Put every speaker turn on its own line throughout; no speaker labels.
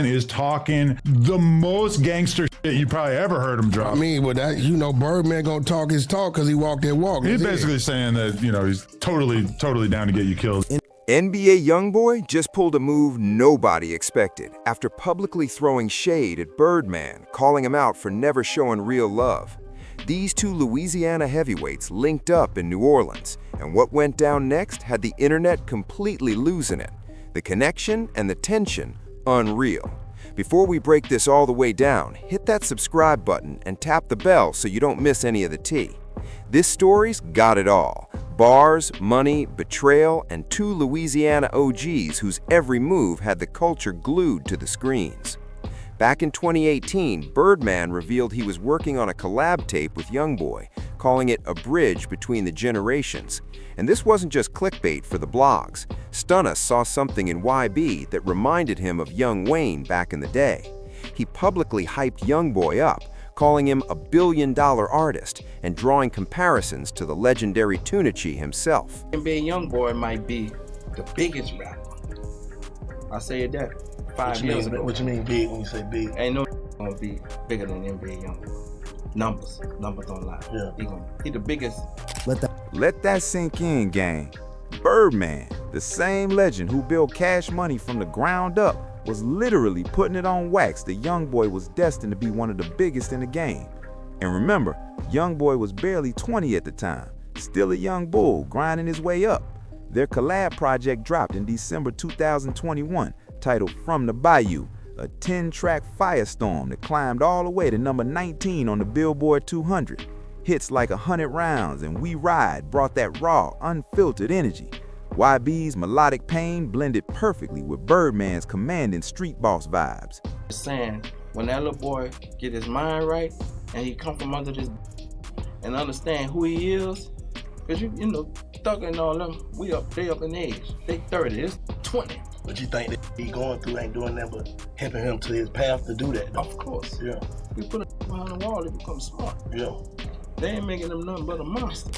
is talking the most gangster shit you probably ever heard him drop.
I mean, but that, you know, Birdman gonna talk his talk because he walked that walk.
He's basically saying that, you know, he's totally down to get you killed.
NBA YoungBoy just pulled a move nobody expected after publicly throwing shade at Birdman, calling him out for never showing real love. These two Louisiana heavyweights linked up in New Orleans, and what went down next had the internet completely losing it. The connection and the tension, unreal. Before we break this all the way down, hit that subscribe button and tap the bell so you don't miss any of the tea. This story's got it all. Bars, money, betrayal, and two Louisiana OGs whose every move had the culture glued to the screens. Back in 2018, Birdman revealed he was working on a collab tape with YoungBoy, calling it a bridge between the generations. And this wasn't just clickbait for the blogs. Stunna saw something in YB that reminded him of young Wayne back in the day. He publicly hyped YoungBoy up, calling him a billion-dollar artist and drawing comparisons to the legendary Tunechi himself.
NBA YoungBoy might be the biggest rapper. I say it that. 5 years ago.
What you mean big when you say big?
Ain't no gonna be bigger than NBA YoungBoy. Numbers don't lie.
Yeah.
He the biggest.
Let that sink in, gang. Birdman, the same legend who built Cash Money from the ground up, was literally putting it on wax that YoungBoy was destined to be one of the biggest in the game. And remember, YoungBoy was barely 20 at the time, still a young bull grinding his way up. Their collab project dropped in December 2021, titled From the Bayou, a 10-track firestorm that climbed all the way to number 19 on the Billboard 200. Hits like 100 Rounds and We Ride brought that raw, unfiltered energy. YB's melodic pain blended perfectly with Birdman's commanding street boss vibes.
Saying when that little boy get his mind right and he come from under this and understand who he is, because you know, Thugger and all them, they up in age. They 30, it's 20.
But you think that he going through ain't doing that but helping him to his path to do that?
Of course.
Yeah.
We put it behind the wall, they become smart.
Yeah.
They ain't making them nothing but a monster.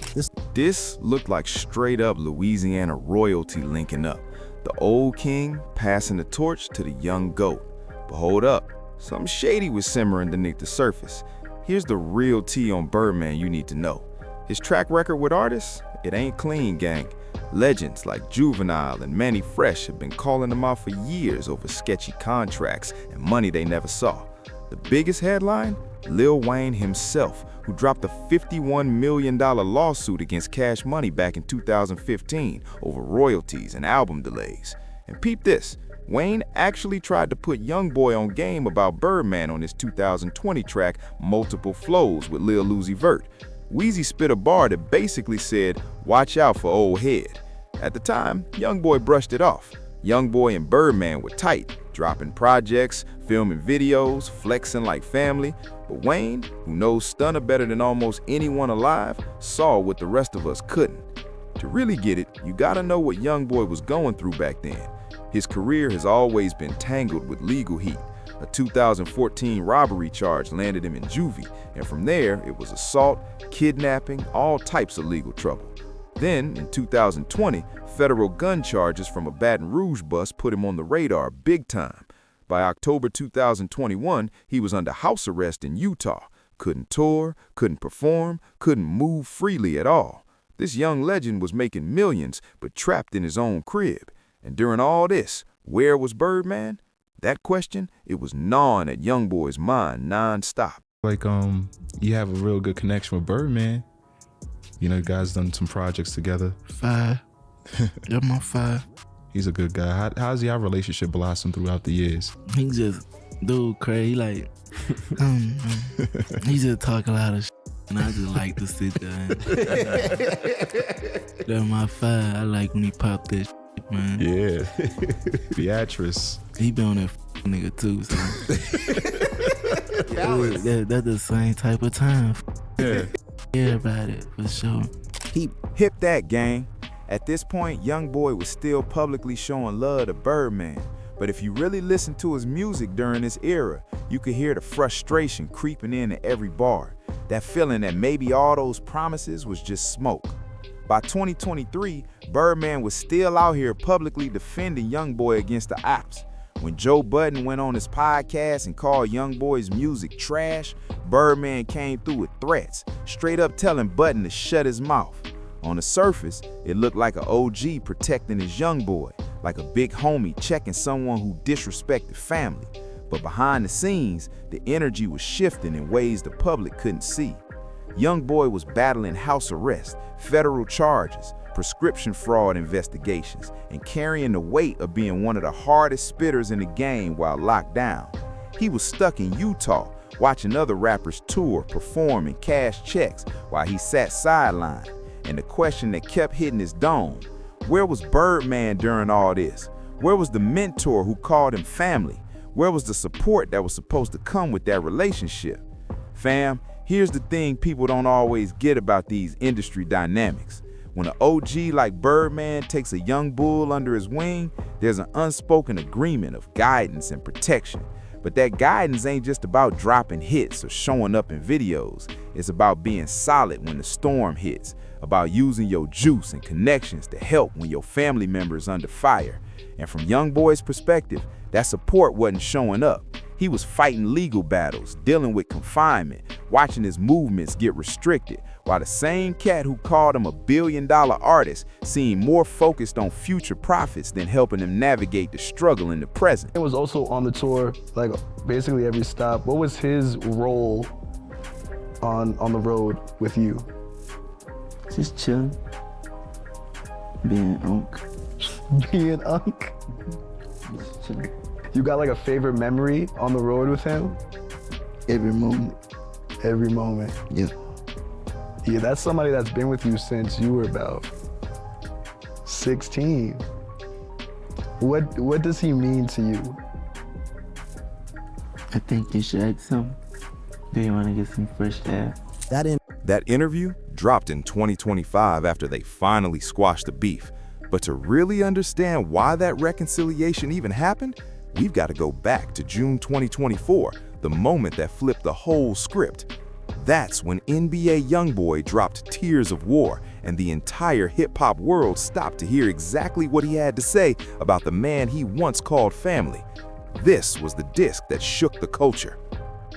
This looked like straight up Louisiana royalty linking up. The old king passing the torch to the young goat. But hold up, something shady was simmering beneath the surface. Here's the real tea on Birdman you need to know. His track record with artists, it ain't clean, gang. Legends like Juvenile and Manny Fresh have been calling him out for years over sketchy contracts and money they never saw. The biggest headline? Lil Wayne himself, who dropped a $51 million lawsuit against Cash Money back in 2015 over royalties and album delays. And peep this, Wayne actually tried to put YoungBoy on game about Birdman on his 2020 track Multiple Flows with Lil Uzi Vert. Weezy spit a bar that basically said, "Watch out for old head." At the time, YoungBoy brushed it off. YoungBoy and Birdman were tight, dropping projects, filming videos, flexing like family. But Wayne, who knows Stunna better than almost anyone alive, saw what the rest of us couldn't. To really get it, you gotta know what YoungBoy was going through back then. His career has always been tangled with legal heat. A 2014 robbery charge landed him in juvie, and from there it was assault, kidnapping, all types of legal trouble. Then, in 2020, federal gun charges from a Baton Rouge bust put him on the radar big time. By October 2021, he was under house arrest in Utah. Couldn't tour, couldn't perform, couldn't move freely at all. This young legend was making millions, but trapped in his own crib. And during all this, where was Birdman? That question, it was gnawing at YoungBoy's mind non-stop.
Like, you have a real good connection with Birdman. You know, you guys done some projects together.
5. You're my 5.
He's a good guy. How's your relationship blossomed throughout the years?
He just, dude, crazy. Like, he just talk a lot of shit, and I just like to sit there. That's my 5. I like when he pop that shit, man.
Yeah. Beatrice.
He been on that nigga too, so. That's the same type of time.
Yeah.
Everybody, for sure.
Hip that, gang. At this point, YoungBoy was still publicly showing love to Birdman. But if you really listen to his music during this era, you could hear the frustration creeping in at every bar. That feeling that maybe all those promises was just smoke. By 2023, Birdman was still out here publicly defending YoungBoy against the ops. When Joe Budden went on his podcast and called YoungBoy's music trash, Birdman came through with threats, straight up telling Budden to shut his mouth. On the surface, it looked like an OG protecting his young boy, like a big homie checking someone who disrespected family. But behind the scenes, the energy was shifting in ways the public couldn't see. YoungBoy was battling house arrest, federal charges, prescription fraud investigations, and carrying the weight of being one of the hardest spitters in the game while locked down. He was stuck in Utah, watching other rappers tour, perform, and cash checks while he sat sidelined. And the question that kept hitting his dome, where was Birdman during all this? Where was the mentor who called him family? Where was the support that was supposed to come with that relationship? Fam, here's the thing people don't always get about these industry dynamics. When an OG like Birdman takes a young bull under his wing, there's an unspoken agreement of guidance and protection. But that guidance ain't just about dropping hits or showing up in videos. It's about being solid when the storm hits, about using your juice and connections to help when your family member is under fire. And from YoungBoy's perspective, that support wasn't showing up. He was fighting legal battles, dealing with confinement, watching his movements get restricted, while the same cat who called him a billion-dollar artist seemed more focused on future profits than helping him navigate the struggle in the present.
It was also on the tour, like basically every stop. What was his role on the road with you?
Just chilling. Being unk.
Being Unk?
Just chilling.
You got like a favorite memory on the road with him?
Every moment.
Every moment.
Yeah.
Yeah, that's somebody that's been with you since you were about 16. What does he mean to you?
I think you should ask him. Do you want to get some fresh air?
That interview dropped in 2025 after they finally squashed the beef. But to really understand why that reconciliation even happened, we've got to go back to June 2024, the moment that flipped the whole script. That's when NBA YoungBoy dropped Tears of War, and the entire hip-hop world stopped to hear exactly what he had to say about the man he once called family. This was the disc that shook the culture.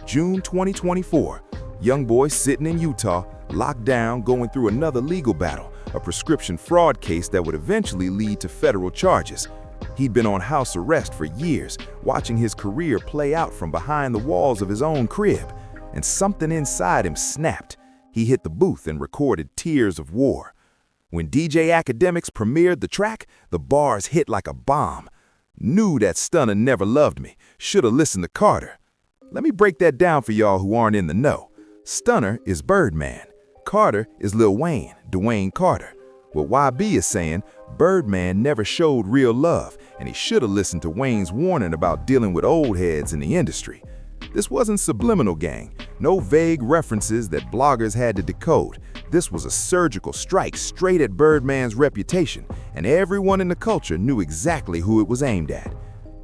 June 2024, YoungBoy sitting in Utah, locked down, going through another legal battle, a prescription fraud case that would eventually lead to federal charges. He'd been on house arrest for years, watching his career play out from behind the walls of his own crib. And something inside him snapped. He hit the booth and recorded Tears of War. When DJ Academics premiered the track, the bars hit like a bomb. Knew that Stunner never loved me. Shoulda listened to Carter. Let me break that down for y'all who aren't in the know. Stunner is Birdman. Carter is Lil Wayne, Dwayne Carter. What YB is saying, Birdman never showed real love, and he shoulda listened to Wayne's warning about dealing with old heads in the industry. This wasn't subliminal, gang. No vague references that bloggers had to decode. This was a surgical strike straight at Birdman's reputation, and everyone in the culture knew exactly who it was aimed at.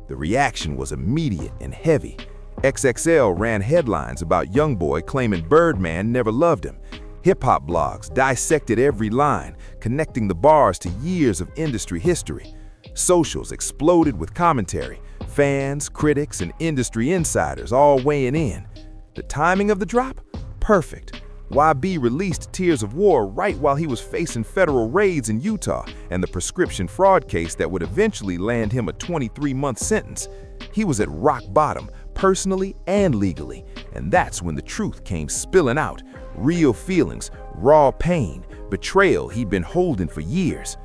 The reaction was immediate and heavy. XXL ran headlines about YoungBoy claiming Birdman never loved him. Hip-hop blogs dissected every line, connecting the bars to years of industry history. Socials exploded with commentary. Fans, critics, and industry insiders all weighing in. The timing of the drop? Perfect. YB released Tears of War right while he was facing federal raids in Utah and the prescription fraud case that would eventually land him a 23-month sentence. He was at rock bottom, personally and legally, and that's when the truth came spilling out. Real feelings, raw pain, betrayal he'd been holding for years.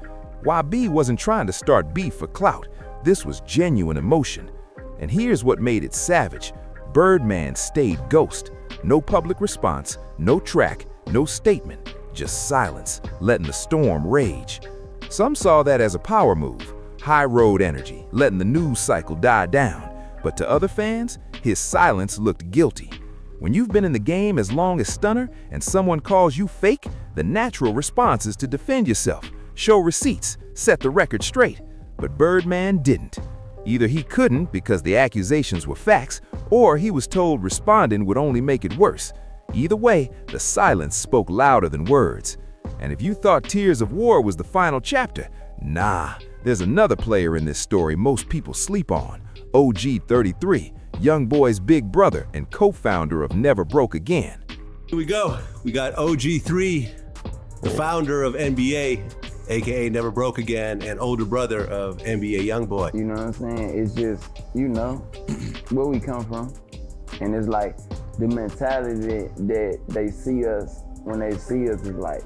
YB wasn't trying to start beef for clout. This was genuine emotion. And here's what made it savage. Birdman stayed ghost. No public response, no track, no statement, just silence, letting the storm rage. Some saw that as a power move, high road energy, letting the news cycle die down. But to other fans, his silence looked guilty. When you've been in the game as long as Stunner and someone calls you fake, the natural response is to defend yourself, show receipts, set the record straight. But Birdman didn't. Either he couldn't because the accusations were facts, or he was told responding would only make it worse. Either way, the silence spoke louder than words. And if you thought Tears of War was the final chapter, nah, there's another player in this story most people sleep on, OG33, YoungBoy's big brother and co-founder of Never Broke Again.
Here we go. We got OG3, the founder of NBA, aka Never Broke Again, and older brother of NBA YoungBoy.
You know what I'm saying? It's just, you know, where we come from. And it's like the mentality that they see us, when they see us, is like,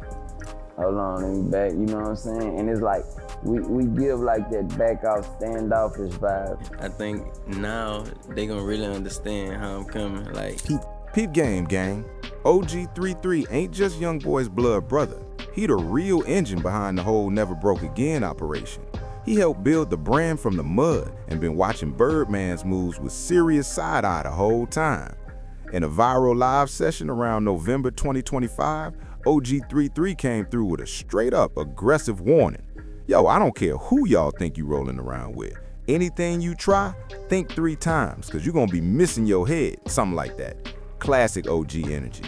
hold on, let me back, you know what I'm saying? And it's like, we give like that back out, standoffish vibe.
I think now they gonna really understand how I'm coming. Like,
Peep game, gang. OG33 ain't just YoungBoy's blood brother. He the real engine behind the whole Never Broke Again operation. He helped build the brand from the mud and been watching Birdman's moves with serious side-eye the whole time. In a viral live session around November 2025, OG33 came through with a straight-up aggressive warning. Yo, I don't care who y'all think you rolling around with. Anything you try, think 3 times, cause you're gonna be missing your head, something like that. Classic OG energy.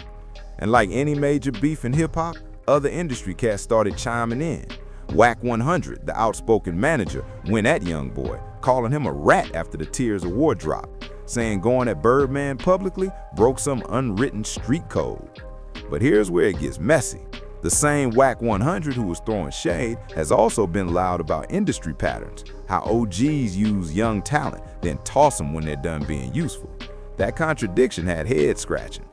And like any major beef in hip-hop, other industry cats started chiming in. Whack 100, the outspoken manager, went at YoungBoy, calling him a rat after the Tears award drop, saying going at Birdman publicly broke some unwritten street code. But here's where it gets messy. The same Whack 100 who was throwing shade has also been loud about industry patterns, how OGs use young talent, then toss them when they're done being useful. That contradiction had head scratching.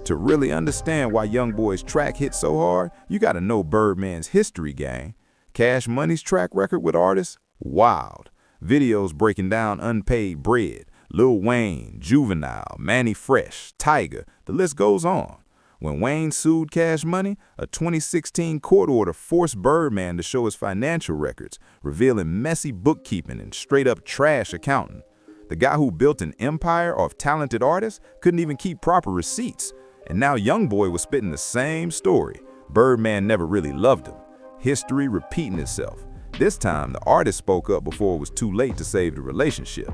To really understand why YoungBoy's track hit so hard, you gotta know Birdman's history, gang. Cash Money's track record with artists? Wild. Videos breaking down Unpaid Bread, Lil Wayne, Juvenile, Manny Fresh, Tyga, the list goes on. When Wayne sued Cash Money, a 2016 court order forced Birdman to show his financial records, revealing messy bookkeeping and straight-up trash accounting. The guy who built an empire of talented artists couldn't even keep proper receipts. And now YoungBoy was spitting the same story. Birdman never really loved him. History repeating itself. This time, the artist spoke up before it was too late to save the relationship.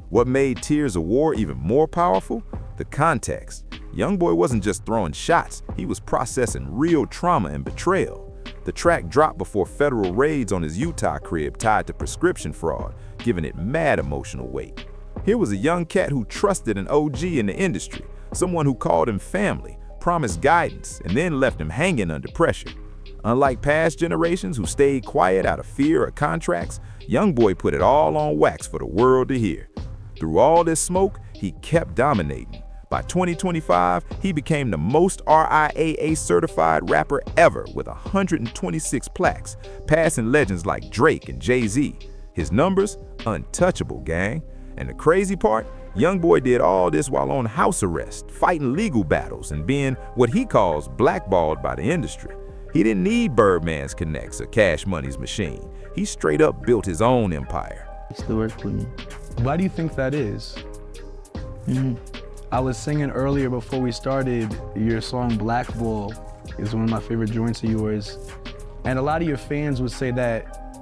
What made Tears of War even more powerful? The context. YoungBoy wasn't just throwing shots, he was processing real trauma and betrayal. The track dropped before federal raids on his Utah crib tied to prescription fraud, giving it mad emotional weight. Here was a young cat who trusted an OG in the industry, someone who called him family, promised guidance, and then left him hanging under pressure. Unlike past generations who stayed quiet out of fear or contracts, YoungBoy put it all on wax for the world to hear. Through all this smoke, he kept dominating. By 2025, he became the most RIAA certified rapper ever with 126 plaques, passing legends like Drake and Jay-Z. His numbers? Untouchable, gang. And the crazy part? YoungBoy did all this while on house arrest, fighting legal battles, and being what he calls blackballed by the industry. He didn't need Birdman's connects or Cash Money's machine. He straight up built his own empire.
It's the work for me.
Why do you think that is? I was singing earlier before we started, your song Blackball is one of my favorite joints of yours. And a lot of your fans would say that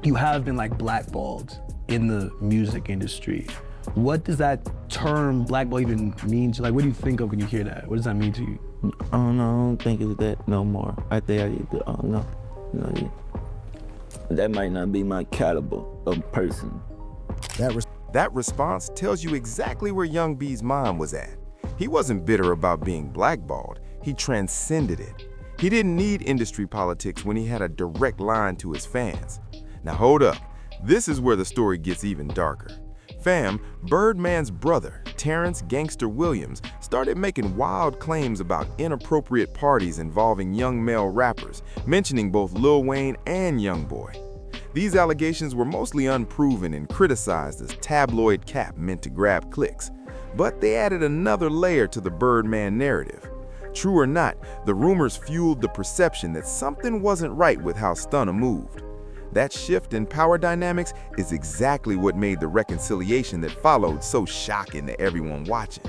you have been like blackballed in the music industry. What does that term blackball even mean to you? Like, what do you think of when you hear that? What does that mean to you?
I don't know, I don't think it's that no more. I think I don't know. That might not be my caliber of person.
That response tells you exactly where Young B's mind was at. He wasn't bitter about being blackballed, he transcended it. He didn't need industry politics when he had a direct line to his fans. Now hold up, this is where the story gets even darker. Fam, Birdman's brother, Terrence Gangster Williams, started making wild claims about inappropriate parties involving young male rappers, mentioning both Lil Wayne and YoungBoy. These allegations were mostly unproven and criticized as tabloid cap meant to grab clicks, but they added another layer to the Birdman narrative. True or not, the rumors fueled the perception that something wasn't right with how Stunna moved. That shift in power dynamics is exactly what made the reconciliation that followed so shocking to everyone watching.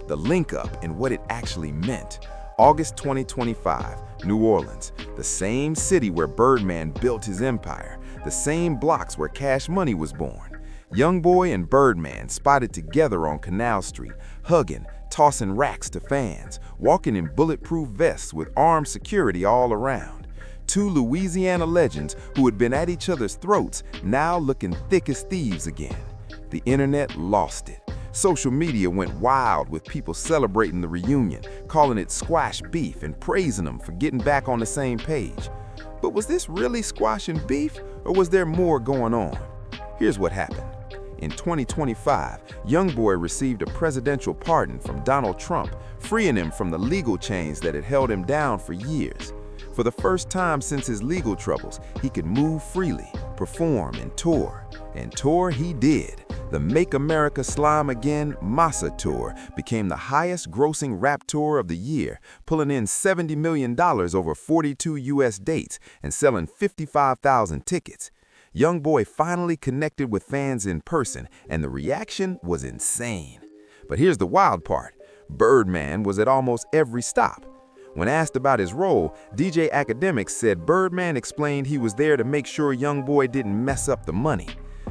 The link up and what it actually meant. August 2025, New Orleans, the same city where Birdman built his empire, the same blocks where Cash Money was born. YoungBoy and Birdman spotted together on Canal Street, hugging, tossing racks to fans, walking in bulletproof vests with armed security all around. Two Louisiana legends who had been at each other's throats, now looking thick as thieves again. The internet lost it. Social media went wild with people celebrating the reunion, calling it squash beef and praising them for getting back on the same page. But was this really squash and beef, or was there more going on? Here's what happened. In 2025, YoungBoy received a presidential pardon from Donald Trump, freeing him from the legal chains that had held him down for years. For the first time since his legal troubles, he could move freely, perform, and tour. And tour he did. The Make America Slime Again Massa Tour became the highest-grossing rap tour of the year, pulling in $70 million over 42 U.S. dates and selling 55,000 tickets. YoungBoy finally connected with fans in person, and the reaction was insane. But here's the wild part. Birdman was at almost every stop. When asked about his role, DJ Academics said Birdman explained he was there to make sure YoungBoy didn't mess up the money.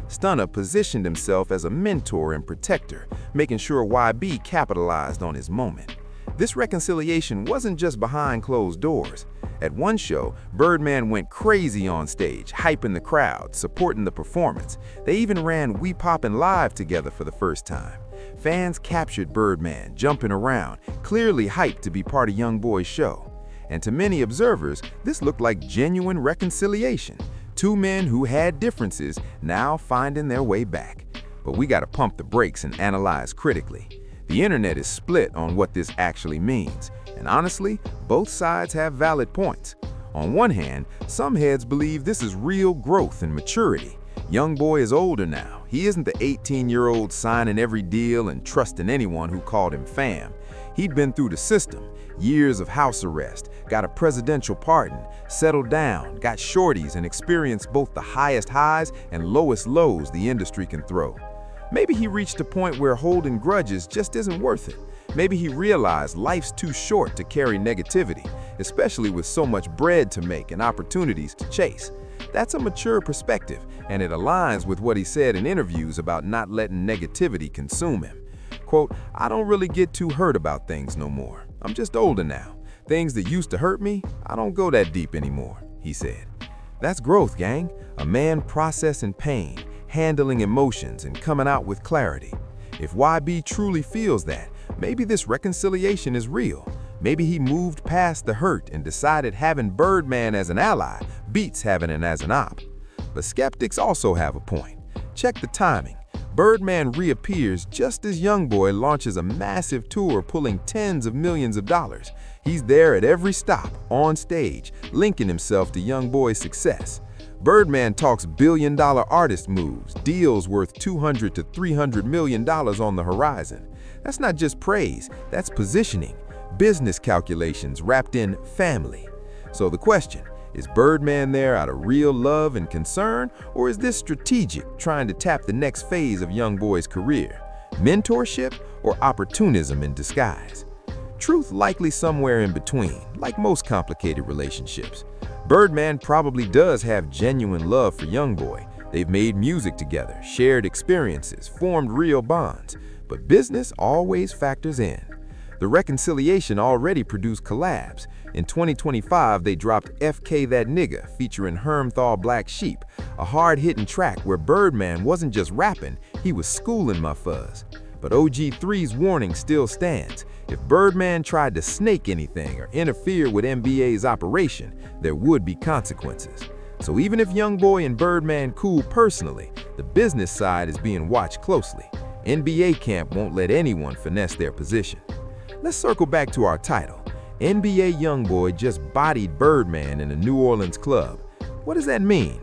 Stunna positioned himself as a mentor and protector, making sure YB capitalized on his moment. This reconciliation wasn't just behind closed doors. At one show, Birdman went crazy on stage, hyping the crowd, supporting the performance. They even ran We Poppin' Live together for the first time. Fans captured Birdman, jumping around, clearly hyped to be part of YoungBoy's show. And to many observers, this looked like genuine reconciliation. Two men who had differences now finding their way back. But we gotta pump the brakes and analyze critically. The internet is split on what this actually means. And honestly, both sides have valid points. On one hand, some heads believe this is real growth and maturity. YoungBoy is older now. He isn't the 18-year-old signing every deal and trusting anyone who called him fam. He'd been through the system, years of house arrest, got a presidential pardon, settled down, got shorties, and experienced both the highest highs and lowest lows the industry can throw. Maybe he reached a point where holding grudges just isn't worth it. Maybe he realized life's too short to carry negativity, especially with so much bread to make and opportunities to chase. That's a mature perspective, and it aligns with what he said in interviews about not letting negativity consume him. Quote, "I don't really get too hurt about things no more. I'm just older now. Things that used to hurt me, I don't go that deep anymore," he said. That's growth, gang. A man processing pain, handling emotions, and coming out with clarity. If YB truly feels that, maybe this reconciliation is real. Maybe he moved past the hurt and decided having Birdman as an ally beats having him as an op. But skeptics also have a point. Check the timing. Birdman reappears just as YoungBoy launches a massive tour pulling tens of millions of dollars. He's there at every stop, on stage, linking himself to YoungBoy's success. Birdman talks billion-dollar artist moves, deals worth $200 to $300 million on the horizon. That's not just praise, that's positioning, business calculations wrapped in family. So the question, is Birdman there out of real love and concern, or is this strategic, trying to tap the next phase of YoungBoy's career? Mentorship or opportunism in disguise? Truth likely somewhere in between, like most complicated relationships. Birdman probably does have genuine love for YoungBoy. They've made music together, shared experiences, formed real bonds. But business always factors in. The reconciliation already produced collabs. In 2025, they dropped FK That Nigga featuring Hermthal Black Sheep, a hard-hitting track where Birdman wasn't just rapping, he was schooling my fuzz. But OG3's warning still stands. If Birdman tried to snake anything or interfere with NBA's operation, there would be consequences. So even if YoungBoy and Birdman cool personally, the business side is being watched closely. NBA camp won't let anyone finesse their position. Let's circle back to our title. NBA YoungBoy just bodied Birdman in a New Orleans club. What does that mean?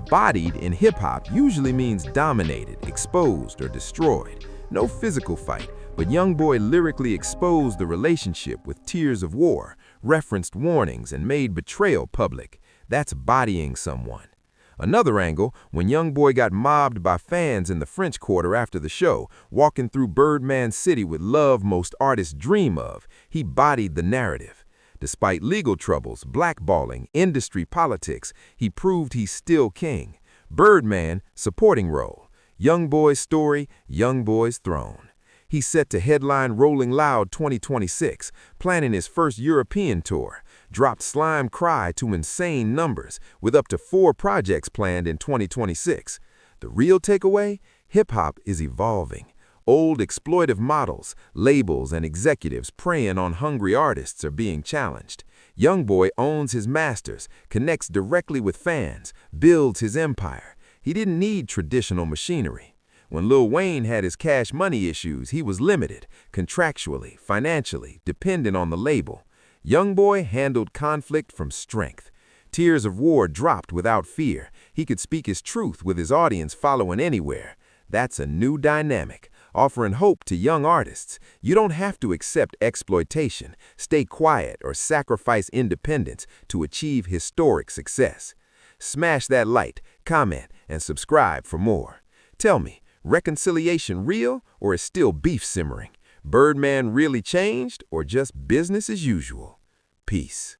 Bodied in hip-hop usually means dominated, exposed, or destroyed. No physical fight, but YoungBoy lyrically exposed the relationship with tears of war, referenced warnings, and made betrayal public. That's bodying someone. Another angle, when YoungBoy got mobbed by fans in the French Quarter after the show, walking through Birdman City with love most artists dream of, he bodied the narrative. Despite legal troubles, blackballing, industry politics, he proved he's still king. Birdman, supporting role. YoungBoy's story, YoungBoy's throne. He's set to headline Rolling Loud 2026, planning his first European tour. Dropped Slime Cry to insane numbers, with up to 4 projects planned in 2026. The real takeaway? Hip-hop is evolving. Old exploitive models, labels, and executives preying on hungry artists are being challenged. YoungBoy owns his masters, connects directly with fans, builds his empire. He didn't need traditional machinery. When Lil Wayne had his cash money issues, he was limited, contractually, financially, dependent on the label. YoungBoy handled conflict from strength. Tears of war dropped without fear. He could speak his truth with his audience following anywhere. That's a new dynamic, offering hope to young artists. You don't have to accept exploitation, stay quiet, or sacrifice independence to achieve historic success. Smash that like, comment, and subscribe for more. Tell me, reconciliation real or is still beef simmering? Birdman really changed or just business as usual? Peace.